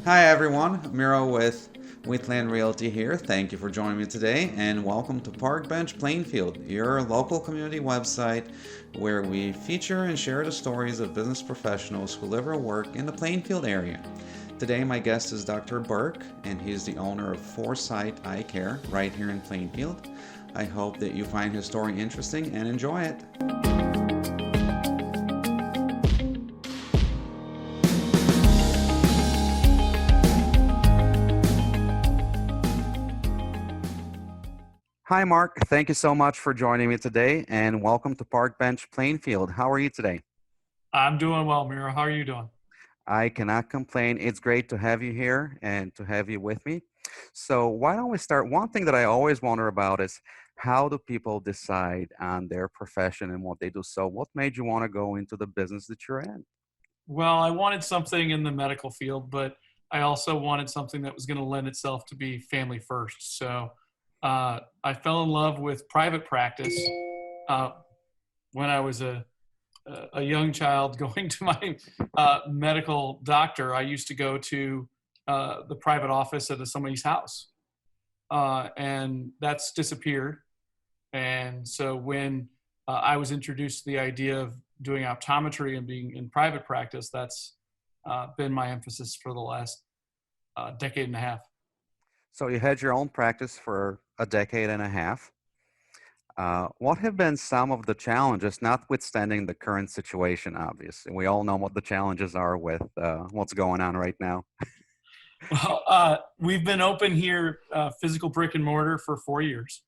Hi everyone, Miro with Wheatland Realty here. Thank you for joining me today and welcome to Park Bench Plainfield, your local community website where we feature and share the stories of business professionals who live or work in the Plainfield area. Today my guest is Dr. Burke and he's the owner of 4Sight iCare right here in Plainfield. I hope that you find his story interesting and enjoy it. Hi, Mark. Thank you so much for joining me today and welcome to Park Bench Plainfield. How are you today? I'm doing well, Mira. How are you doing? I cannot complain. It's great to have you here and to have you with me. So, why don't we start? One thing that I always wonder about is how do people decide on their profession and what they do? So, what made you want to go into the business that you're in? Well, I wanted something in the medical field, but I also wanted something that was going to lend itself to be family first. So I fell in love with private practice uh, when I was a young child going to my medical doctor. I used to go to the private office at somebody's house, and that's disappeared. And so when I was introduced to the idea of doing optometry and being in private practice, that's been my emphasis for the last decade and a half. So, you had your own practice for a decade and a half. What have been some of the challenges, notwithstanding the current situation, obviously? We all know what the challenges are with what's going on right now. Well, we've been open here, physical brick and mortar, for 4 years.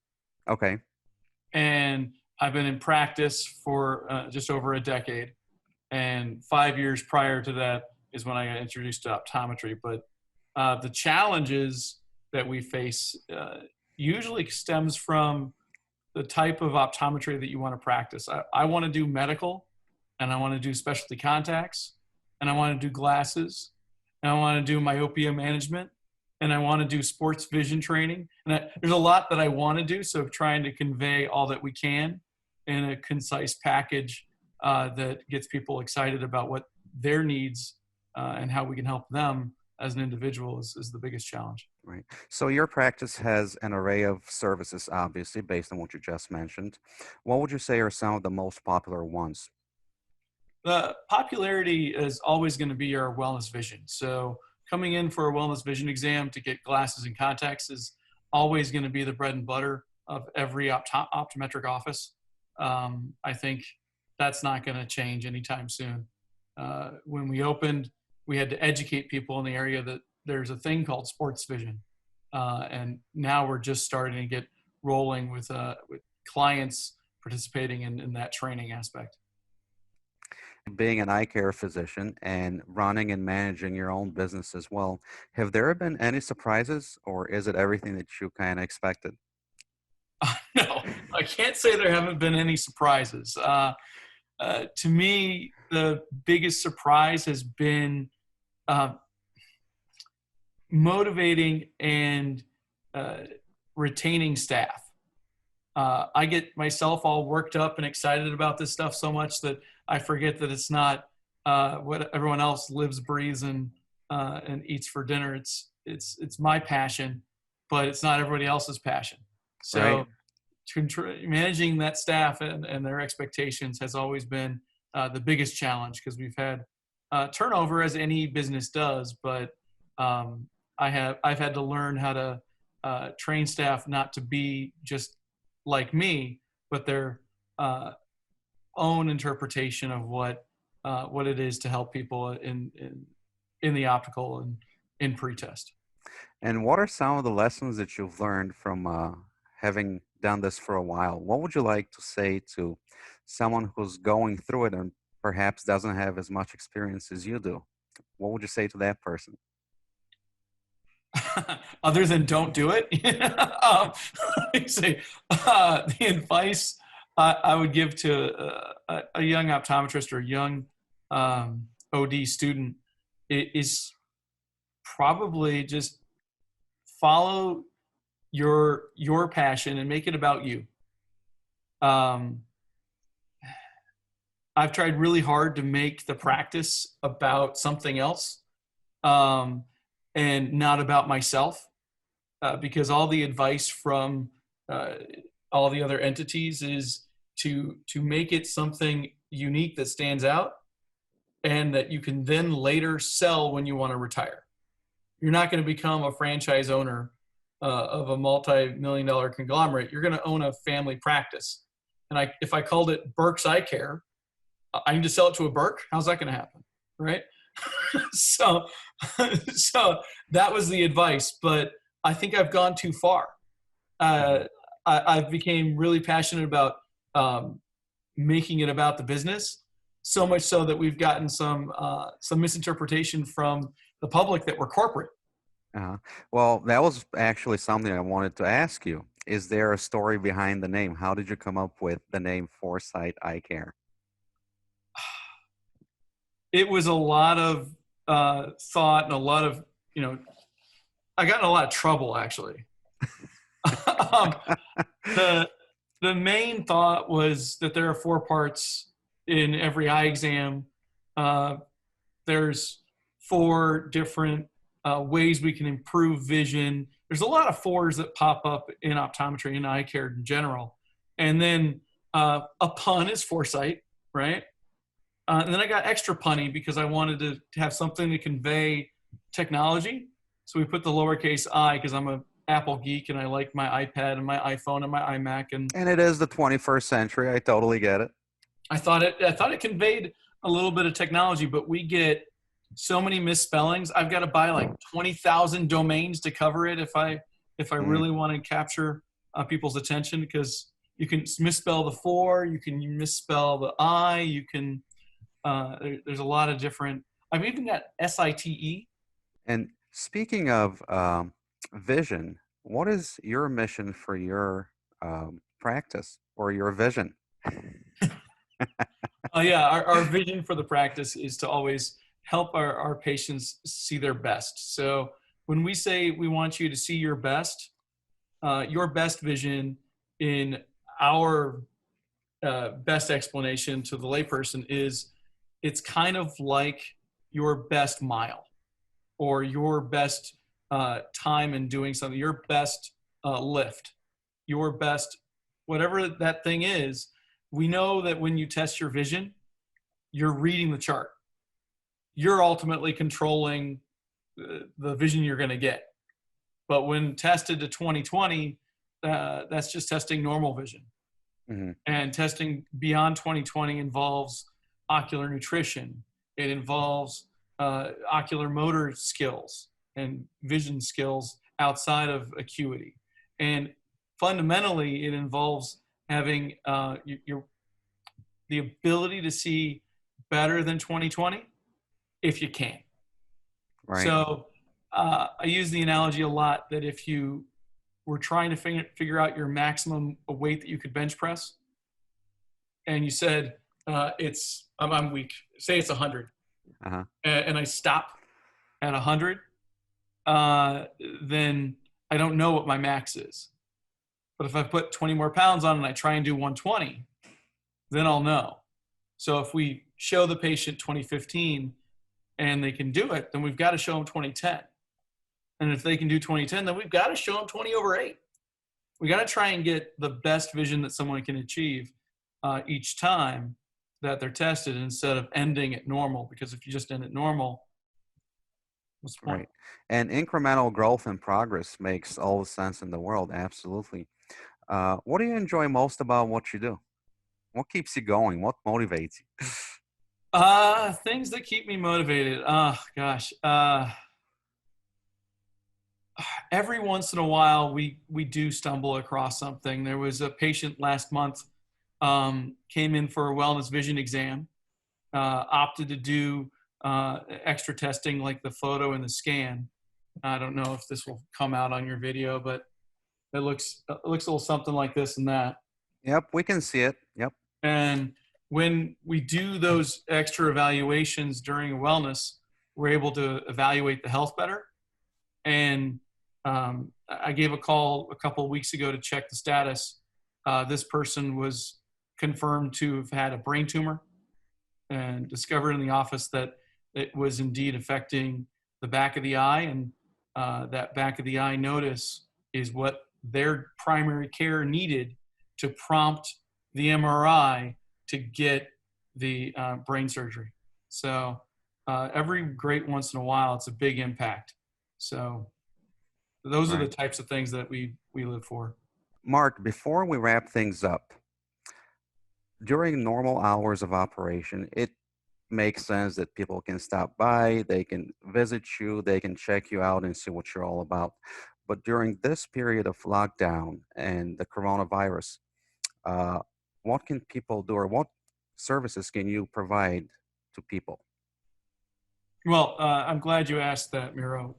Okay. And I've been in practice for just over a decade. And 5 years prior to that is when I got introduced to optometry. But the challenges that we face usually stems from the type of optometry that you want to practice. I want to do medical, and I want to do specialty contacts, and I want to do glasses, and I want to do myopia management, and I want to do sports vision training. And there's a lot that I want to do. So trying to convey all that we can in a concise package that gets people excited about what their needs and how we can help them as an individual is the biggest challenge. Right. So your practice has an array of services, obviously, based on what you just mentioned. What would you say are some of the most popular ones? The popularity is always going to be our wellness vision. So coming in for a wellness vision exam to get glasses and contacts is always going to be the bread and butter of every optometric office. I think that's not going to change anytime soon. When we opened, we had to educate people in the area that there's a thing called sports vision. And now we're just starting to get rolling with clients participating in that training aspect. Being an eye care physician and running and managing your own business as well, have there been any surprises or is it everything that you kind of expected? No, I can't say there haven't been any surprises. To me, the biggest surprise has been uh, motivating and uh, retaining staff. I get myself all worked up and excited about this stuff so much that I forget that it's not what everyone else lives, breathes, and eats for dinner. It's my passion, but it's not everybody else's passion. Right. So managing that staff and their expectations has always been the biggest challenge because we've had turnover as any business does, but I've had to learn how to train staff not to be just like me, but their own interpretation of what it is to help people in the optical and in pre-test. And what are some of the lessons that you've learned from having done this for a while? What would you like to say to someone who's going through it and perhaps doesn't have as much experience as you do? What would you say to that person? Other than don't do it, say, the advice I would give to a young optometrist or a young OD student is probably just follow your passion and make it about you. Um, I've tried really hard to make the practice about something else. Um, and not about myself, because all the advice from all the other entities is to make it something unique that stands out and that you can then later sell when you want to retire. You're not going to become a franchise owner of a multi-million-dollar conglomerate. You're going to own a family practice. And if I called it Burke's iCare, I need to sell it to a Burke. How's that going to happen, right? so, so that was the advice. But I think I've gone too far. I've became really passionate about making it about the business, so much so that we've gotten some misinterpretation from the public that we're corporate. Well, that was actually something I wanted to ask you. Is there a story behind the name? How did you come up with the name 4Sight iCare? It was a lot of thought and a lot of, I got in a lot of trouble, actually. The main thought was that there are 4 parts in every eye exam. There's 4 different ways we can improve vision. There's a lot of 4s that pop up in optometry and eye care in general. And then a pun is 4Sight, right? And then I got extra punny because I wanted to have something to convey technology. So we put the lowercase I because I'm an Apple geek and I like my iPad and my iPhone and my iMac. And it is the 21st century. I totally get it. I thought it conveyed a little bit of technology, but we get so many misspellings. I've got to buy like 20,000 domains to cover it if I really want to capture people's attention, because you can misspell the 4, you can misspell the I, you can there's a lot of different. I've even got SITE. And speaking of vision, what is your mission for your practice or your vision? Yeah, our vision for the practice is to always help our patients see their best. So when we say we want you to see your best vision in our best explanation to the layperson is it's kind of like your best mile or your best time in doing something, your best lift, your best, whatever that thing is. We know that when you test your vision, you're reading the chart. You're ultimately controlling the vision you're going to get. But when tested to 20/20, that's just testing normal vision. Mm-hmm. And testing beyond 20/20 involves ocular nutrition. It involves ocular motor skills and vision skills outside of acuity. And fundamentally, it involves having the ability to see better than 20/20 if you can. Right. So I use the analogy a lot that if you were trying to figure out your maximum weight that you could bench press, and you said I'm weak, say it's 100, and I stop at 100, then I don't know what my max is. But if I put 20 more pounds on and I try and do 120, then I'll know. So if we show the patient 2015 and they can do it, then we've got to show them 2010. And if they can do 2010, then we've got to show them 20/8. We got to try and get the best vision that someone can achieve each time that they're tested, instead of ending at normal. Because if you just end at normal, what's the point? Right. And incremental growth and progress makes all the sense in the world. Absolutely. What do you enjoy most about what you do? What keeps you going? What motivates you? Things that keep me motivated. Gosh. Every once in a while, we do stumble across something. There was a patient last month, came in for a wellness vision exam, opted to do extra testing like the photo and the scan. I don't know if this will come out on your video, but it looks a little something like this and that. Yep, we can see it. Yep. And when we do those extra evaluations during wellness, we're able to evaluate the health better. And I gave a call a couple of weeks ago to check the status. This person was confirmed to have had a brain tumor and discovered in the office that it was indeed affecting the back of the eye. And that back of the eye notice is what their primary care needed to prompt the MRI to get the brain surgery. So every great once in a while, it's a big impact. So those are the types of things that we live for. Mark, before we wrap things up, during normal hours of operation, it makes sense that people can stop by, they can visit you, they can check you out and see what you're all about. But during this period of lockdown and the coronavirus, what can people do, or what services can you provide to people? Well, I'm glad you asked that, Miro.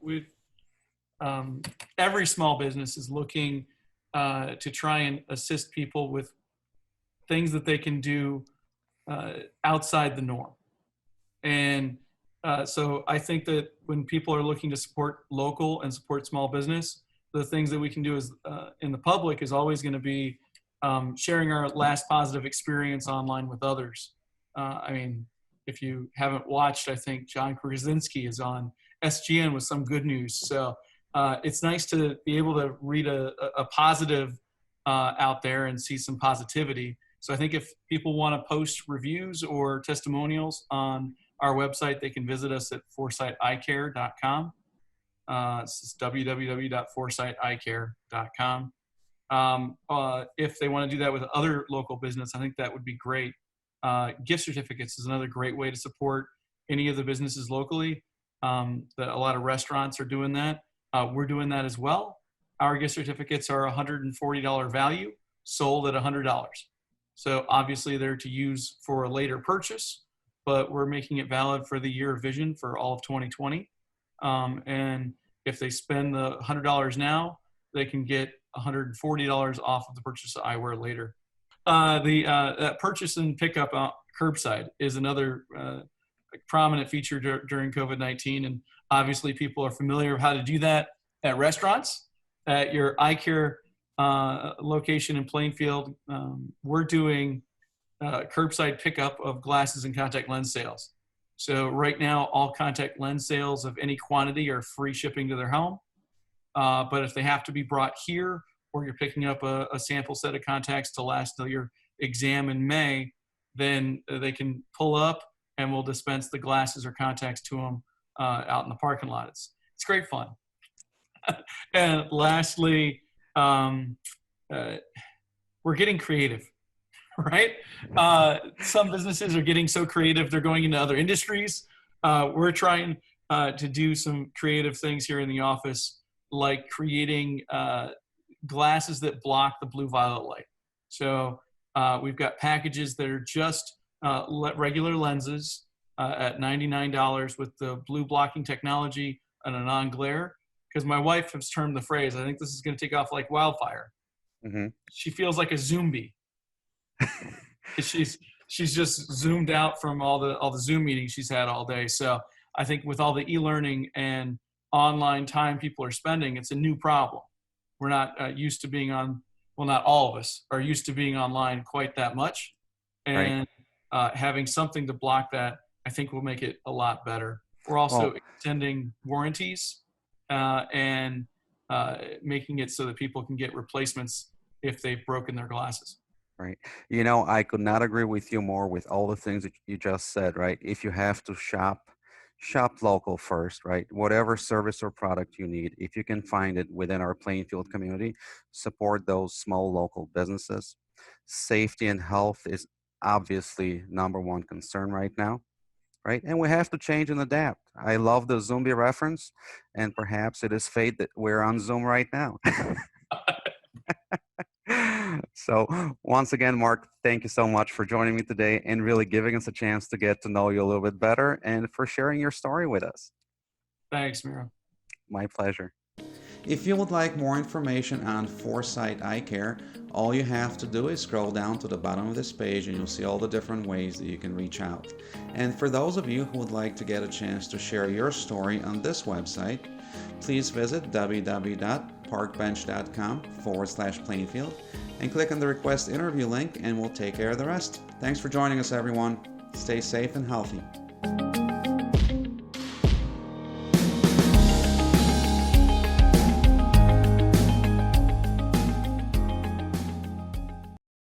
Every small business is looking to try and assist people with things that they can do outside the norm. And so I think that when people are looking to support local and support small business, the things that we can do is in the public is always going to be sharing our last positive experience online with others. I mean, if you haven't watched, I think John Krasinski is on SGN with some good news. So it's nice to be able to read a positive out there and see some positivity. So I think if people want to post reviews or testimonials on our website, they can visit us at 4sighticare.com. It's www.4sighticare.com. If they want to do that with other local business, I think that would be great. Gift certificates is another great way to support any of the businesses locally. That a lot of restaurants are doing that. We're doing that as well. Our gift certificates are $140 value, sold at $100. So obviously they're to use for a later purchase, but we're making it valid for the year of vision for all of 2020. And if they spend the $100 now, they can get $140 off of the purchase of eyewear later. That purchase and pickup curbside is another prominent feature during COVID-19. And obviously people are familiar with how to do that at restaurants. At your iCare location in Plainfield, we're doing curbside pickup of glasses and contact lens sales. So right now, all contact lens sales of any quantity are free shipping to their home. But if they have to be brought here, or you're picking up a sample set of contacts to last till your exam in May, then they can pull up and we'll dispense the glasses or contacts to them out in the parking lot. It's great fun. And lastly, we're getting creative, right? Some businesses are getting so creative, they're going into other industries. We're trying to do some creative things here in the office, like creating glasses that block the blue violet light. So we've got packages that are just regular lenses at $99 with the blue blocking technology and a non-glare. Because my wife has termed the phrase, I think this is going to take off like wildfire. Mm-hmm. She feels like a zombie. She's just zoomed out from all the Zoom meetings she's had all day. So I think with all the e-learning and online time people are spending, it's a new problem. We're not used to being on, well, not all of us are used to being online quite that much. And having something to block that, I think will make it a lot better. We're also extending warranties and making it so that people can get replacements if they've broken their glasses. Right. You know, I could not agree with you more with all the things that you just said, right? If you have to shop local first, right? Whatever service or product you need, if you can find it within our Plainfield community, support those small local businesses. Safety and health is obviously number one concern right now, right? And we have to change and adapt. I love the zombie reference, and perhaps it is fate that we're on Zoom right now. So once again, Mark, thank you so much for joining me today and really giving us a chance to get to know you a little bit better and for sharing your story with us. Thanks, Miro. My pleasure. If you would like more information on 4Sight iCare, all you have to do is scroll down to the bottom of this page and you'll see all the different ways that you can reach out. And for those of you who would like to get a chance to share your story on this website, please visit www.parkbench.com/Plainfield and click on the request interview link and we'll take care of the rest. Thanks for joining us, everyone. Stay safe and healthy.